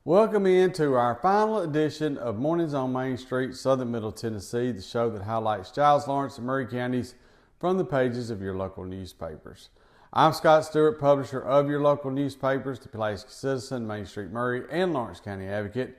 Welcome into our final edition of Mornings on Main Street, Southern Middle Tennessee, the show that highlights Giles, Lawrence, and Maury counties from the pages of your local newspapers. I'm Scott Stewart, publisher of your local newspapers, the Pulaski Citizen, Main Street Maury, and Lawrence County Advocate.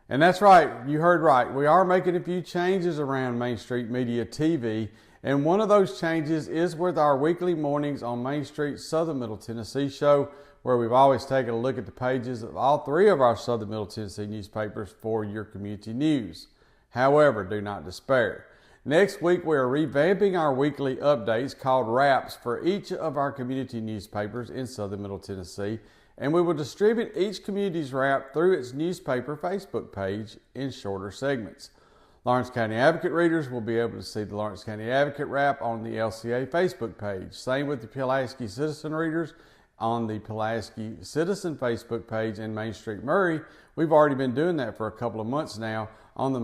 And that's right, you heard right. We are making a few changes around Main Street Media TV, and one of those changes is with our weekly Mornings on Main Street, Southern Middle Tennessee show, where we've always taken a look at the pages of all three of our Southern Middle Tennessee newspapers for your community news. However, do not despair. Next week, we are revamping our weekly updates called Wraps for each of our community newspapers in Southern Middle Tennessee, and we will distribute each community's wrap through its newspaper Facebook page in shorter segments. Lawrence County Advocate readers will be able to see the Lawrence County Advocate wrap on the LCA Facebook page. Same with the Pulaski Citizen readers on the Pulaski Citizen Facebook page in Main Street Maury. We've already been doing that for a couple of months now on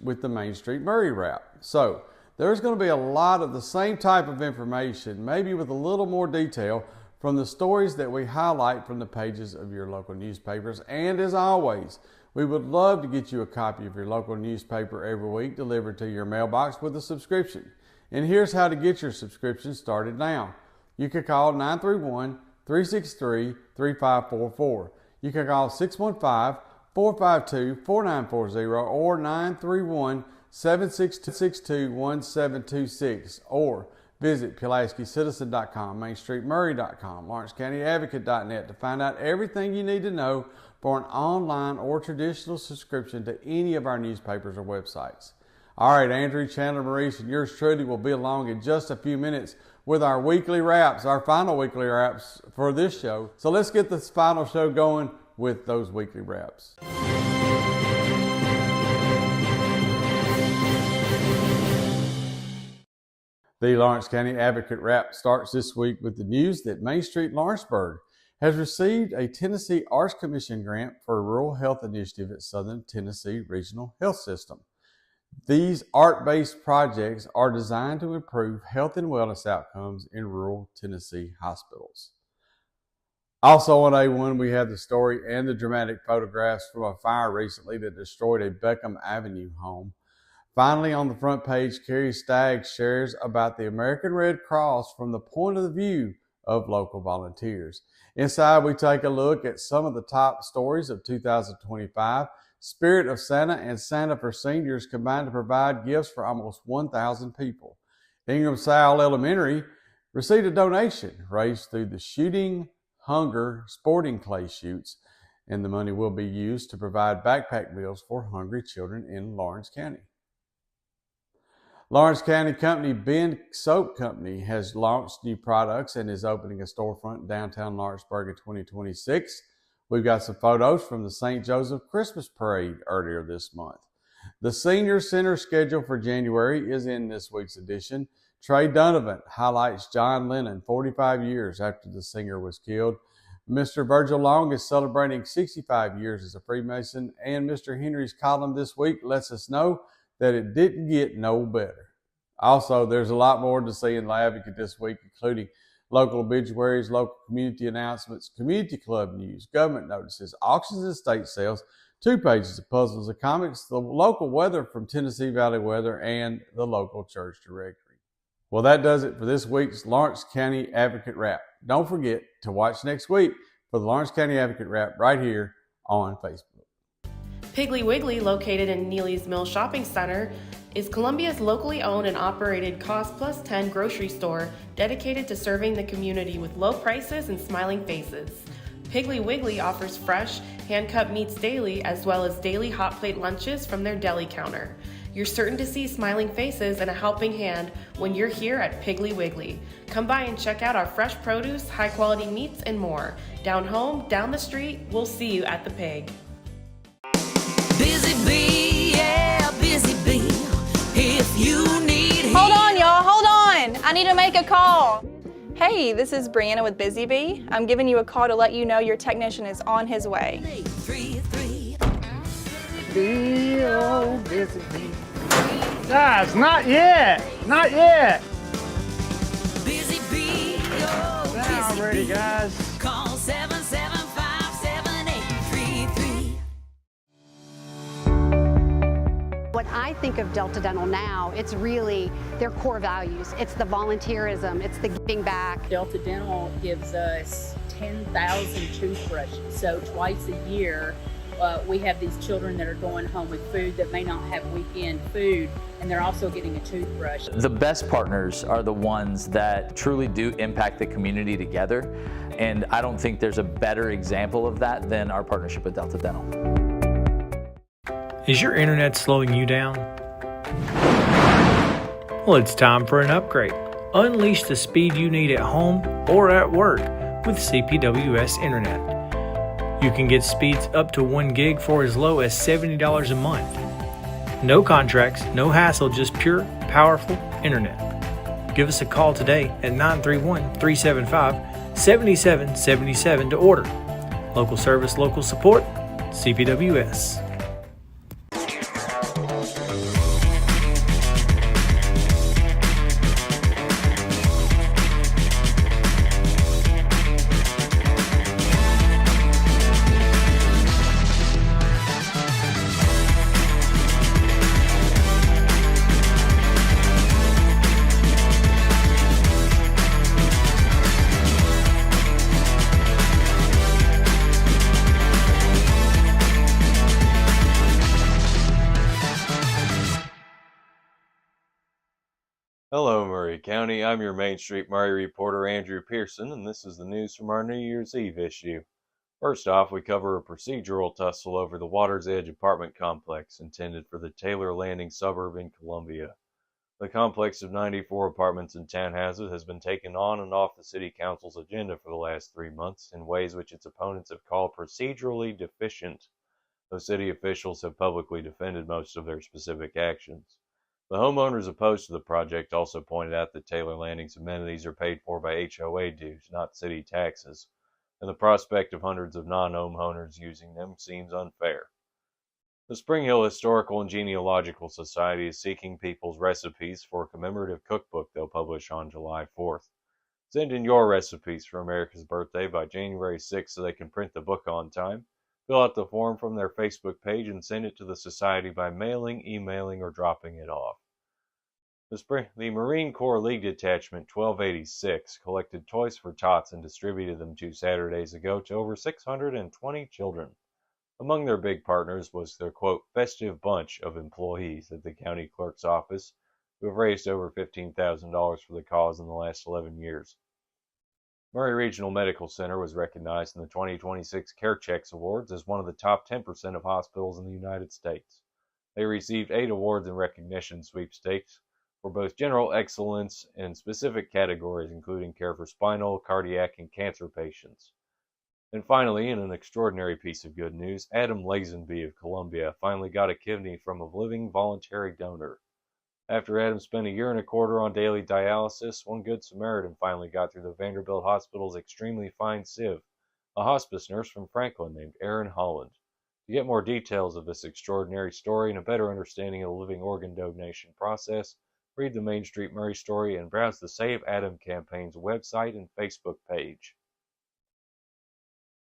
with the Main Street Maury wrap. So there's going to be a lot of the same type of information, maybe with a little more detail from the stories that we highlight from the pages of your local newspapers. And as always, we would love to get you a copy of your local newspaper every week delivered to your mailbox with a subscription. And here's how to get your subscription started now. You can call 931-363-3544. You can call 615-452-4940 or 931-762-1726 or visit PulaskiCitizen.com, MainStreetMaury.com, LawrenceCountyAdvocate.net to find out everything you need to know for an online or traditional subscription to any of our newspapers or websites. All right, Andrew, Chandler, Maurice, and yours truly will be along in just a few minutes with our weekly wraps, our final weekly wraps for this show. So let's get this final show going with those weekly wraps. The Lawrence County Advocate wrap starts this week with the news that Main Street Lawrenceburg has received a Tennessee Arts Commission grant for a rural health initiative at Southern Tennessee Regional Health System. These art-based projects are designed to improve health and wellness outcomes in rural Tennessee hospitals. Also on A1, we have the story and the dramatic photographs from a fire recently that destroyed a Beckham Avenue home. Finally, on the front page, Carrie Stagg shares about the American Red Cross from the point of view of local volunteers. Inside, we take a look at some of the top stories of 2025. Spirit of Santa and Santa for Seniors combined to provide gifts for almost 1,000 people. Ingram Sowell Elementary received a donation raised through the Shooting Hunger Sporting Clay Shoots, and the money will be used to provide backpack meals for hungry children in Lawrence County. Lawrence County company Ben Soap Company has launched new products and is opening a storefront in downtown Lawrenceburg in 2026. We've got some photos from the St. Joseph Christmas Parade earlier this month. The Senior Center schedule for January is in this week's edition. Trey Donovan highlights John Lennon 45 years after the singer was killed. Mr. Virgil Long is celebrating 65 years as a Freemason, and Mr. Henry's column this week lets us know that it didn't get no better. Also, there's a lot more to see in the Advocate this week, including local obituaries, local community announcements, community club news, government notices, auctions and estate sales, 2 pages of puzzles and comics, the local weather from Tennessee Valley Weather, and the local church directory. Well, that does it for this week's Lawrence County Advocate wrap. Don't forget to watch next week for the Lawrence County Advocate wrap right here on Facebook. Piggly Wiggly, located in Neely's Mill Shopping Center, is Columbia's locally owned and operated Cost Plus 10 grocery store dedicated to serving the community with low prices and smiling faces. Piggly Wiggly offers fresh, hand-cut meats daily, as well as daily hot plate lunches from their deli counter. You're certain to see smiling faces and a helping hand when you're here at Piggly Wiggly. Come by and check out our fresh produce, high-quality meats, and more. Down home, down the street, we'll see you at the Pig. Busy bee, yeah, busy bee. If you need Hold on, y'all, hold on. I need to make a call. Hey, this is Brianna with Busy Bee. I'm giving you a call to let you know your technician is on his way. 833. Bee, oh, busy bee. Guys, not yet. Not yet. Busy bee, oh, Now busy I'm ready, bee. guys. Call 775-7833. When I think of Delta Dental now, it's really their core values. It's the volunteerism, it's the giving back. Delta Dental gives us 10,000 toothbrushes. So twice a year, we have these children that are going home with food that may not have weekend food, and they're also getting a toothbrush. The best partners are the ones that truly do impact the community together, and I don't think there's a better example of that than our partnership with Delta Dental. Is your internet slowing you down? Well, it's time for an upgrade. Unleash the speed you need at home or at work with CPWS Internet. You can get speeds up to 1 gig for as low as $70 a month. No contracts, no hassle, just pure, powerful internet. Give us a call today at 931-375-7777 to order. Local service, local support, CPWS. Hello, Maury County. I'm your Main Street Maury reporter, Andrew Pearson, and this is the news from our New Year's Eve issue. First off, we cover a procedural tussle over the Water's Edge apartment complex intended for the Taylor Landing suburb in Columbia. The complex of 94 apartments and townhouses has been taken on and off the City Council's agenda for the last 3 months in ways which its opponents have called procedurally deficient, though city officials have publicly defended most of their specific actions. The homeowners opposed to the project also pointed out that Taylor Landing's amenities are paid for by HOA dues, not city taxes, and the prospect of hundreds of non-homeowners using them seems unfair. The Spring Hill Historical and Genealogical Society is seeking people's recipes for a commemorative cookbook they'll publish on July 4th. Send in your recipes for America's birthday by January 6th so they can print the book on time. Fill out the form from their Facebook page and send it to the Society by mailing, emailing, or dropping it off. The Marine Corps League Detachment 1286 collected Toys for Tots and distributed them 2 Saturdays ago to over 620 children. Among their big partners was their, quote, festive bunch of employees at the county clerk's office who have raised over $15,000 for the cause in the last 11 years. Maury Regional Medical Center was recognized in the 2026 CareChex Awards as one of the top 10% of hospitals in the United States. They received 8 awards and recognition sweepstakes for both general excellence and specific categories, including care for spinal, cardiac, and cancer patients. And finally, in an extraordinary piece of good news, Adam Lazenby of Columbia finally got a kidney from a living voluntary donor. After Adam spent 1.25 years on daily dialysis, one good Samaritan finally got through the Vanderbilt Hospital's extremely fine sieve, a hospice nurse from Franklin named Erin Holland. To get more details of this extraordinary story and a better understanding of the living organ donation process, read the Main Street Maury story and browse the Save Adam campaign's website and Facebook page.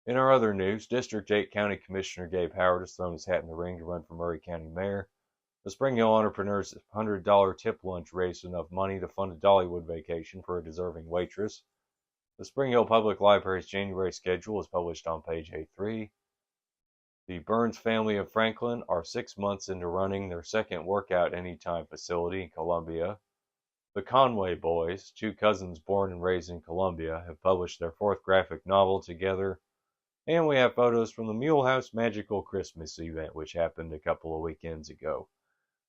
In our other news, District 8 County Commissioner Gabe Howard has thrown his hat in the ring to run for Maury County Mayor. The Spring Hill Entrepreneur's $100 tip lunch raised enough money to fund a Dollywood vacation for a deserving waitress. The Spring Hill Public Library's January schedule is published on page A3. The Burns family of Franklin are 6 months into running their second workout anytime facility in Columbia. The Conway boys, 2 cousins born and raised in Columbia, have published their 4th graphic novel together. And we have photos from the Mulehouse Magical Christmas event, which happened a couple of weekends ago.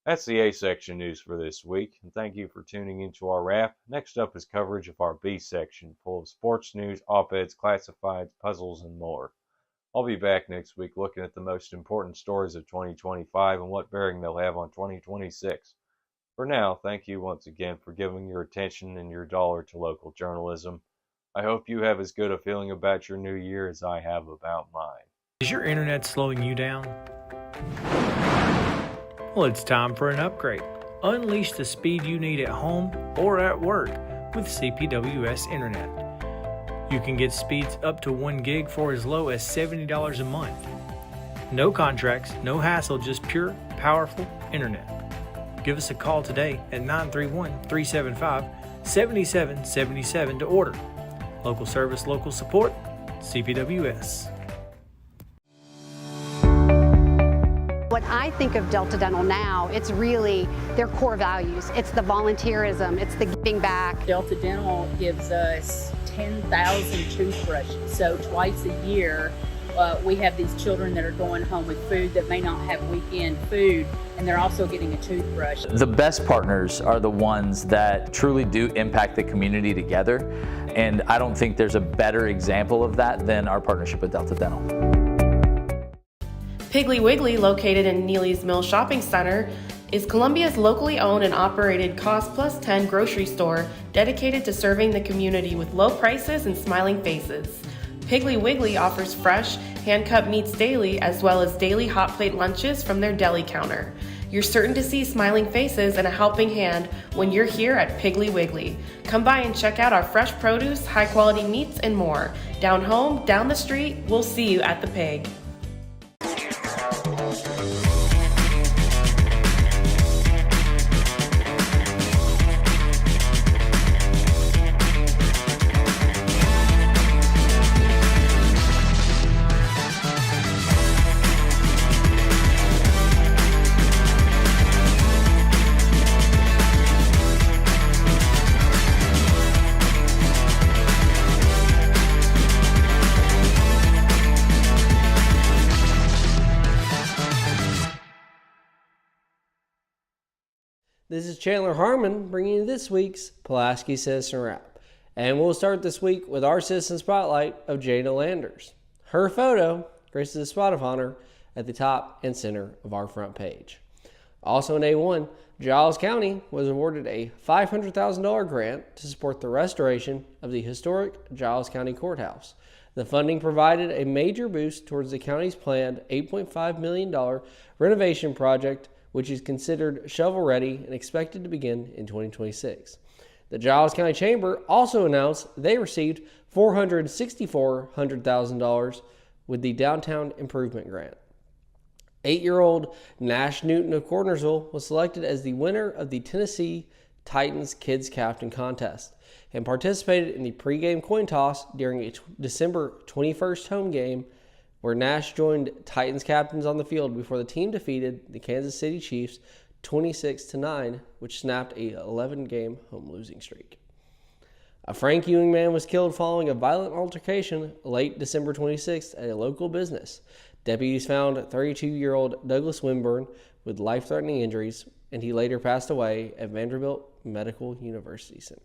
That's the A section news for this week, and thank you for tuning into our wrap. Next up is coverage of our B section, full of sports news, op-eds, classifieds, puzzles, and more. I'll be back next week looking at the most important stories of 2025 and what bearing they'll have on 2026. For now, thank you once again for giving your attention and your dollar to local journalism. I hope you have as good a feeling about your new year as I have about mine. Is your internet slowing you down? Well, it's time for an upgrade. Unleash the speed you need at home or at work with CPWS Internet. You can get speeds up to 1 gig for as low as $70 a month. No contracts, no hassle, just pure, powerful internet. Give us a call today at 931-375-7777 to order. Local service, local support, CPWS. What I think of Delta Dental now, it's really their core values. It's the volunteerism, it's the giving back. Delta Dental gives us 10,000 toothbrushes. So twice a year, we have these children that are going home with food that may not have weekend food, and they're also getting a toothbrush. The best partners are the ones that truly do impact the community together, and I don't think there's a better example of that than our partnership with Delta Dental. Piggly Wiggly, located in Neely's Mill Shopping Center, is Columbia's locally owned and operated Cost Plus 10 grocery store dedicated to serving the community with low prices and smiling faces. Piggly Wiggly offers fresh, hand-cut meats daily, as well as daily hot plate lunches from their deli counter. You're certain to see smiling faces and a helping hand when you're here at Piggly Wiggly. Come by and check out our fresh produce, high-quality meats, and more. Down home, down the street, we'll see you at the Pig. This is Chandler Harmon bringing you this week's Pulaski Citizen Wrap. And we'll start this week with our Citizen Spotlight of Jada Landers. Her photo graces the spot of honor at the top and center of our front page. Also in A1, Giles County was awarded a $500,000 grant to support the restoration of the historic Giles County Courthouse. The funding provided a major boost towards the county's planned $8.5 million renovation project, which is considered shovel-ready and expected to begin in 2026. The Giles County Chamber also announced they received $464,000 with the Downtown Improvement Grant. 8-year-old Nash Newton of Cornersville was selected as the winner of the Tennessee Titans Kids Captain Contest and participated in the pregame coin toss during a December 21st home game, where Nash joined Titans captains on the field before the team defeated the Kansas City Chiefs 26-9, which snapped a 11-game home losing streak. A Frank Ewing man was killed following a violent altercation late December 26th at a local business. Deputies found 32-year-old Douglas Winburn with life-threatening injuries, and he later passed away at Vanderbilt Medical University Center.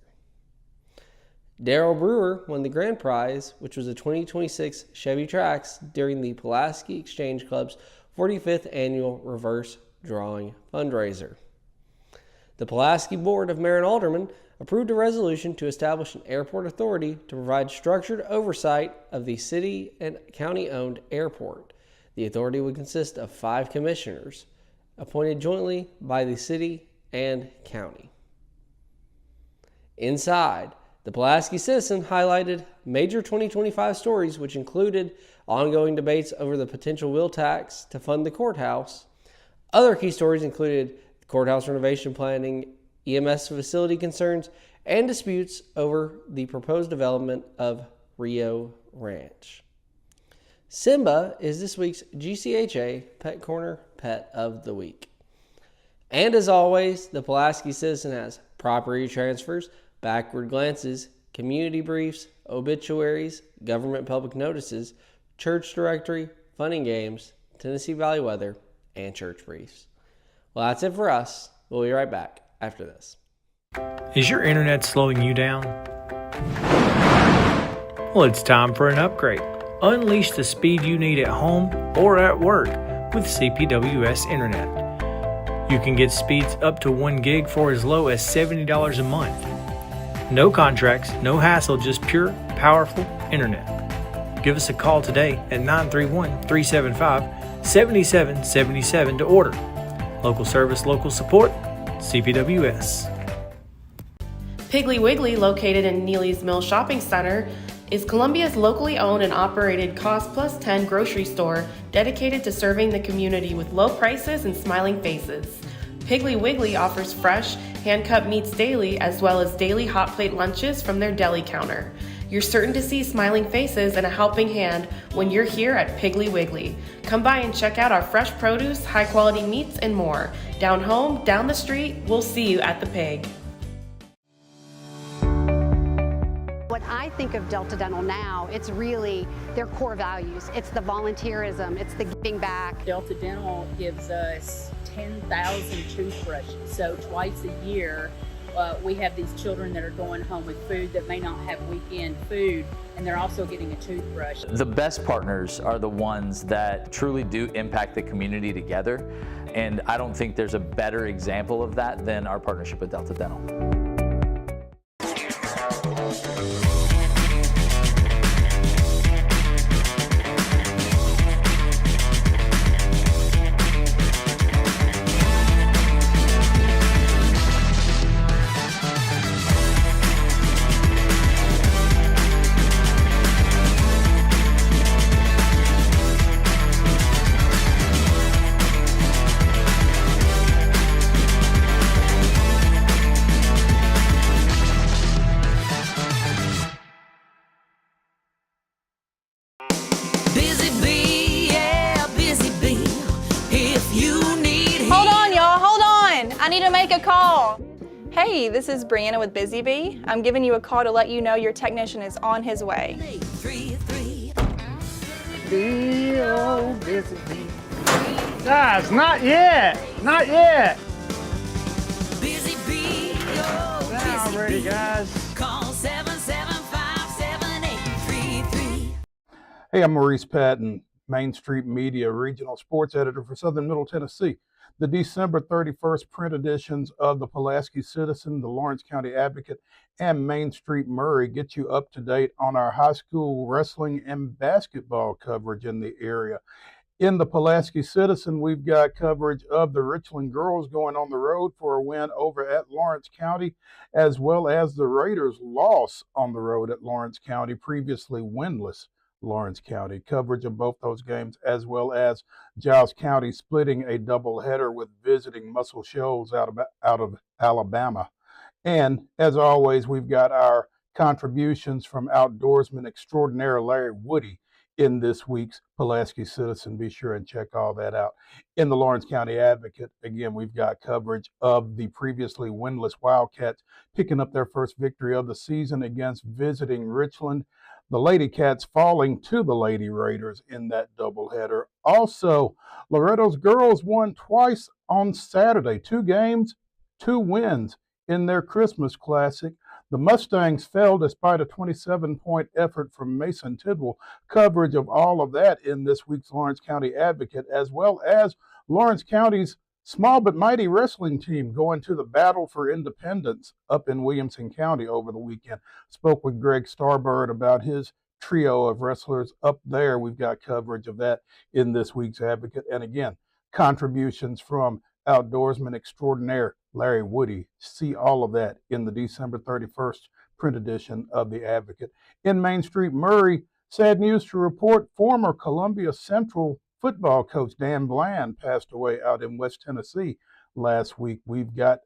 Darrell Brewer won the grand prize, which was a 2026 Chevy Trax, during the Pulaski Exchange Club's 45th annual reverse drawing fundraiser. The Pulaski Board of Mayor and Aldermen approved a resolution to establish an airport authority to provide structured oversight of the city and county-owned airport. The authority would consist of 5 commissioners, appointed jointly by the city and county. Inside, the Pulaski Citizen highlighted major 2025 stories, which included ongoing debates over the potential wheel tax to fund the courthouse. Other key stories included courthouse renovation planning, EMS facility concerns, and disputes over the proposed development of Rio Ranch. Simba is this week's GCHA Pet Corner Pet of the Week. And as always, the Pulaski Citizen has property transfers, backward glances, community briefs, obituaries, government public notices, church directory, fun and games, Tennessee Valley weather, and church briefs. Well, that's it for us. We'll be right back after this. Is your internet slowing you down? Well, it's time for an upgrade. Unleash the speed you need at home or at work with CPWS Internet. You can get speeds up to 1 gig for as low as $70 a month. No contracts, no hassle, just pure, powerful internet. Give us a call today at 931-375-7777 to order. Local service, local support, CPWS. Piggly Wiggly, located in Neely's Mill Shopping Center, is Columbia's locally owned and operated Cost Plus 10 grocery store dedicated to serving the community with low prices and smiling faces. Piggly Wiggly offers fresh, hand-cut meats daily as well as daily hot plate lunches from their deli counter. You're certain to see smiling faces and a helping hand when you're here at Piggly Wiggly. Come by and check out our fresh produce, high-quality meats, and more. Down home, down the street, we'll see you at the Pig. What I think of Delta Dental now, it's really their core values. It's the volunteerism, it's the giving back. Delta Dental gives us 10,000 toothbrushes. So twice a year, we have these children that are going home with food that may not have weekend food, and they're also getting a toothbrush. The best partners are the ones that truly do impact the community together, and I don't think there's a better example of that than our partnership with Delta Dental. Busy bee, yeah, busy bee. If you need Hold on, y'all, hold on. I need to make a call. Hey, this is Brianna with Busy Bee. I'm giving you a call to let you know your technician is on his way. 833. Bee, oh, busy bee. Guys, not yet. Not yet. Busy bee, oh, Now busy ready, bee. guys. Call 775-7833. Hey, I'm Maurice Patton, Main Street Media Regional Sports Editor for Southern Middle Tennessee. The December 31st print editions of the Pulaski Citizen, the Lawrence County Advocate, and Main Street Maury get you up to date on our high school wrestling and basketball coverage in the area. In the Pulaski Citizen, we've got coverage of the Richland girls going on the road for a win over at Lawrence County, as well as the Raiders' loss on the road at Lawrence County, previously winless Lawrence County. Coverage of both those games, as well as Giles County splitting a doubleheader with visiting Muscle Shoals out of Alabama. And as always, we've got our contributions from outdoorsman extraordinaire Larry Woody in this week's Pulaski Citizen. Be sure and check all that out. In the Lawrence County Advocate, again, we've got coverage of the previously winless Wildcats picking up their first victory of the season against visiting Richland. The Lady Cats falling to the Lady Raiders in that doubleheader. Also, Loretto's girls won twice on Saturday. 2 games, 2 wins in their Christmas Classic. The Mustangs fell despite a 27-point effort from Mason Tidwell. Coverage of all of that in this week's Lawrence County Advocate, as well as Lawrence County's small but mighty wrestling team going to the battle for independence up in Williamson County over the weekend. Spoke with Greg Starbird about his trio of wrestlers up there. We've got coverage of that in this week's Advocate. And again, contributions from outdoorsman extraordinaire Larry Woody. See all of that in the December 31st print edition of the Advocate. In Main Street Maury, sad news to report, former Columbia Central football coach Dan Bland passed away out in West Tennessee last week. We've got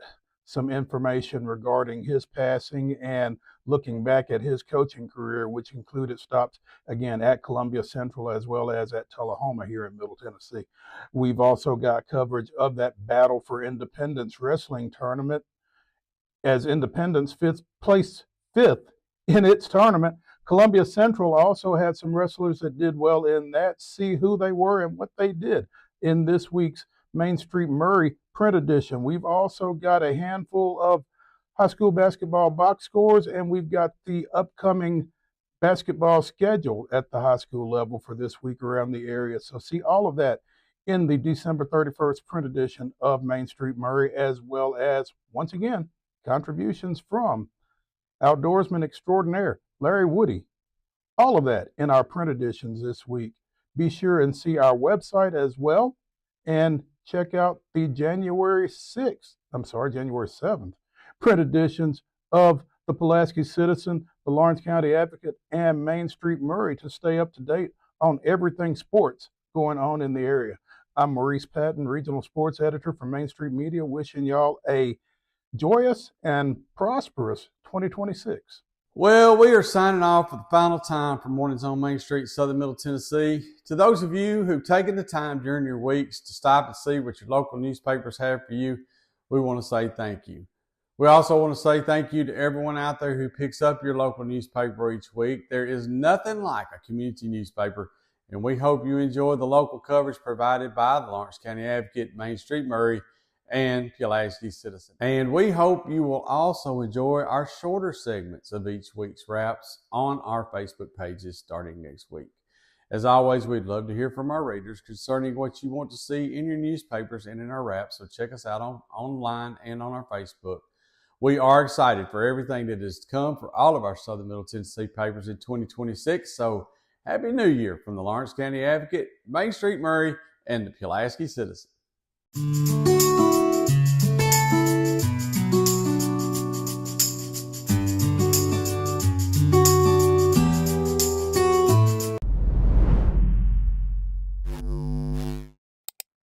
some information regarding his passing and looking back at his coaching career, which included stops, again, at Columbia Central as well as at Tullahoma here in Middle Tennessee. We've also got coverage of that Battle for Independence wrestling tournament as Independence placed fifth in its tournament. Columbia Central also had some wrestlers that did well in that. See who they were and what they did in this week's Main Street Maury print edition. We've also got a handful of high school basketball box scores, and we've got the upcoming basketball schedule at the high school level for this week around the area. So see all of that in the December 31st print edition of Main Street Maury, as well as, once again, contributions from outdoorsman extraordinaire Larry Woody. All of that in our print editions this week. Be sure and see our website as well, and check out the January 7th print editions of the Pulaski Citizen, the Lawrence County Advocate, and Main Street Maury to stay up to date on everything sports going on in the area. I'm Maurice Patton, Regional Sports Editor for Main Street Media, wishing y'all a joyous and prosperous 2026. Well, we are signing off for the final time for Mornings on Main Street, Southern Middle Tennessee. To those of you who've taken the time during your weeks to stop and see what your local newspapers have for you, we want to say thank you. We also want to say thank you to everyone out there who picks up your local newspaper each week. There is nothing like a community newspaper, and we hope you enjoy the local coverage provided by the Lawrence County Advocate, Main Street Maury, and Pulaski Citizen. And we hope you will also enjoy our shorter segments of each week's wraps on our Facebook pages starting next week. As always, we'd love to hear from our readers concerning what you want to see in your newspapers and in our wraps, so check us out online and on our Facebook. We are excited for everything that is to come for all of our Southern Middle Tennessee papers in 2026, so Happy New Year from the Lawrence County Advocate, Main Street Maury, and the Pulaski Citizen.